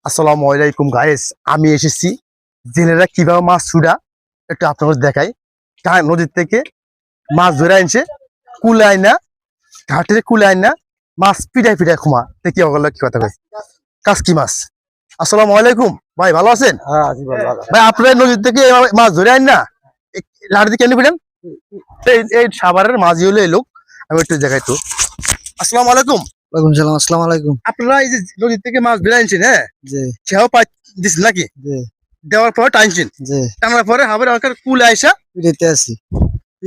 আসসালামু আলাইকুম গাইস, আমি এসেছি জেলেরা কিভাবে মাছ ছুড়া একটু আপনাদের দেখাই। নদীর থেকে মাছ ধরে আনছে, কুলায় না, ঘাটের কুলায় না, মাছ পিটাই পিটাই খুমা দেখি ওগুলো কি কথা কয় কাসকি মাছ। আসসালামু আলাইকুম ভাই, ভালো আছেন? ভাই আপনারা নদীর থেকে মাছ ধরে আন না, লাড়ি দিয়ে কেন পিটান? এই সাভারের মাঝি হলো এই লোক, আমি একটু দেখাই তো। আসসালামু আলাইকুম। ওয়ালাইকুম সালাম। আসসালামু আলাইকুম। আপনারা এই যে নদীর থেকে মাছ ধরে আনছেন, হ্যাঁ, জি সেও পাই দিচ্ছেন নাকি? জি দেওয়ার পর টানছেন, জি টানার পরে হাবের অনেক কুলে আইসা পিড়িতে আছি।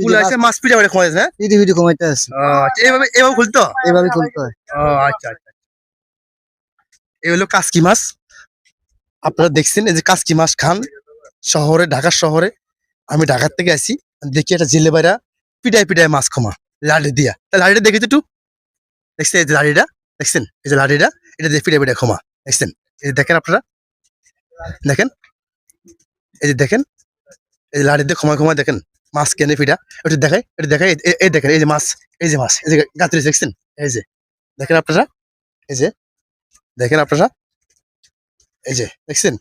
কুলে আইসা মাছ পিঠা করে খাওয়াইছে, হ্যাঁ? পিড়ি পিড়ি কমাইতে আছি। আচ্ছা, এইভাবে এইভাবে খুলতো। এইভাবে খুলতে হয়। আচ্ছা আচ্ছা, এই হলো কাসকি মাছ। আপনারা দেখছেন এই যে কাসকি মাছ খান শহরে, ঢাকার শহরে। আমি ঢাকার থেকে আসি, দেখি একটা জেলে বাইরা পিটায় পিটায় মাছ খামা লাড়ি দিয়া। তা লাড়িটা দেখি তো একটু। দেখছেন এই যে লাড়িটা, দেখছেন এই যে লাড়িটা, এটা দিয়ে পিটায় পিটায় খামা। দেখছেন এই যে দেখেন আপনারা, দেখেন এই যে দেখেন এই যে লাড়ি দিয়ে ক্ষমা ক্ষমা দেখেন মাছ কেনে পিটা। একটু দেখাই, একটু দেখাই, এই দেখেন এই যে মাছ, এই যে মাছ, এই যে গাত্রি দেখছেন, এই যে দেখেন আপনারা, এই যে দেখেন আপনারা, এই যে দেখছেন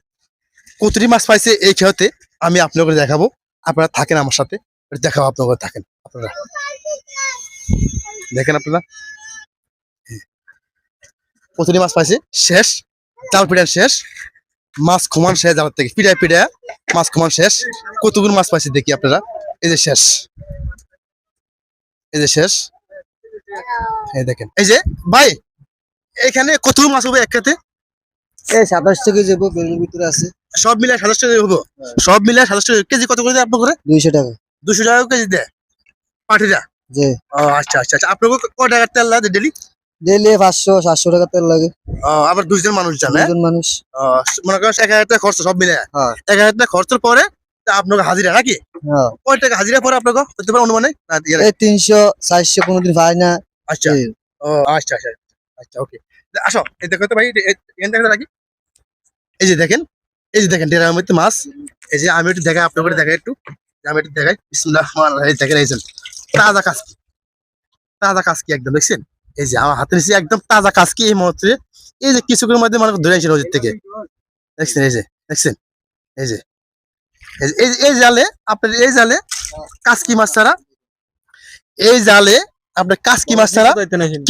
কতটি মাছ পাইছে এই খেয়াতে। আমি আপনাদের দেখাবো, আপনারা থাকেন আমার সাথে, একটু দেখাবো আপনাদের, থাকেন আপনারা, দেখেন আপনারা কতটি মাছ পাইছে। শেষ, জাল পিটান শেষ, মাছ খমান শেষ, জাল থেকে পিটায় পিটায় মাছ খমান শেষ। কতগুলো মাছ পাইছে দেখি আপনারা, এই যে শেষ, এই যে শেষ, এই দেখেন এই যে ভাই, এখানে কত মাছ হবে এক খাতে? এই 27 থেকে যাবো, বেলের ভিতরে আছে। সব মিলে 27 টাকা হবো, সব মিলে 27 টাকা কেজি। কত করে দেয় আপনার করে? 200 টাকা। 200 টাকা কেজি দেয় পাঠিরা? জি ও আচ্ছা আচ্ছা আচ্ছা, আপনার কত টাকার তেল লাগে ডেলি? ডেলি 500-700 টাকা তেল লাগে। আবার 2 জন মানুষ যান, হ্যাঁ? দুজন মানুষ। মনে করেন 1000 টাকা খরচ সব মিলে, হ্যাঁ 1000 টাকা খরচের পরে তা আপনাকে হাজিরা নাকি? হ্যাঁ। কয় টাকা হাজিরা পরে আপনাকে হতে পারে অনুমানে? না, এই 300-400 কোনোদিন পাই না। আচ্ছা, এই, ও আচ্ছা আচ্ছা আচ্ছা, ওকে। আসো এই দেখো তো ভাই, এখান থেকে রাখি। এই যে দেখেন, এই যে দেখেন ডেরার মধ্যে মাছ। এই যে আমি একটু দেখাই, আপনাকে দেখাই একটু, আমি একটু দেখাই। বিসমিল্লাহ রহমানির রহিম। দেখেন এই যে তাজা কাসকি, তাজা কাসকি একদম, দেখছেন? এই যে আমার হাতে নিচে একদম তাজা কাসকি এই মুহূর্তে, এই যে কিছুক্ষণের মধ্যে মানে ধরে আনছে নদীর থেকে, দেখছেন? এই যে দেখছেন, এই যে এই জালে, আপনার এই জালে কাসকি মাছ ছাড়া, এই জালে আপনার কাসকি মাছ ছাড়া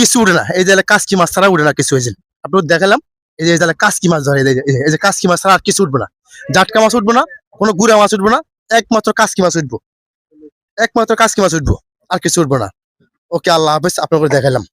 কিছু উঠে না। এই জালে কাসকি মাছ ছাড়া উঠে না কিছু। হয়েছে আপনার দেখালাম, এই যে জালে কাসকি মাছ ধরে, এই যে কাসকি মাছ ছাড়া আর কিছু উঠবে না। জাটকা মাছ উঠবো না, কোনো গুড়া মাছ উঠবো না, একমাত্র কাসকি মাছ উঠবো, একমাত্র কাসকি মাছ উঠবো, আর কিছু উঠবো না। ওকে, আল্লাহ হাফেজ, আপনাকে দেখালাম।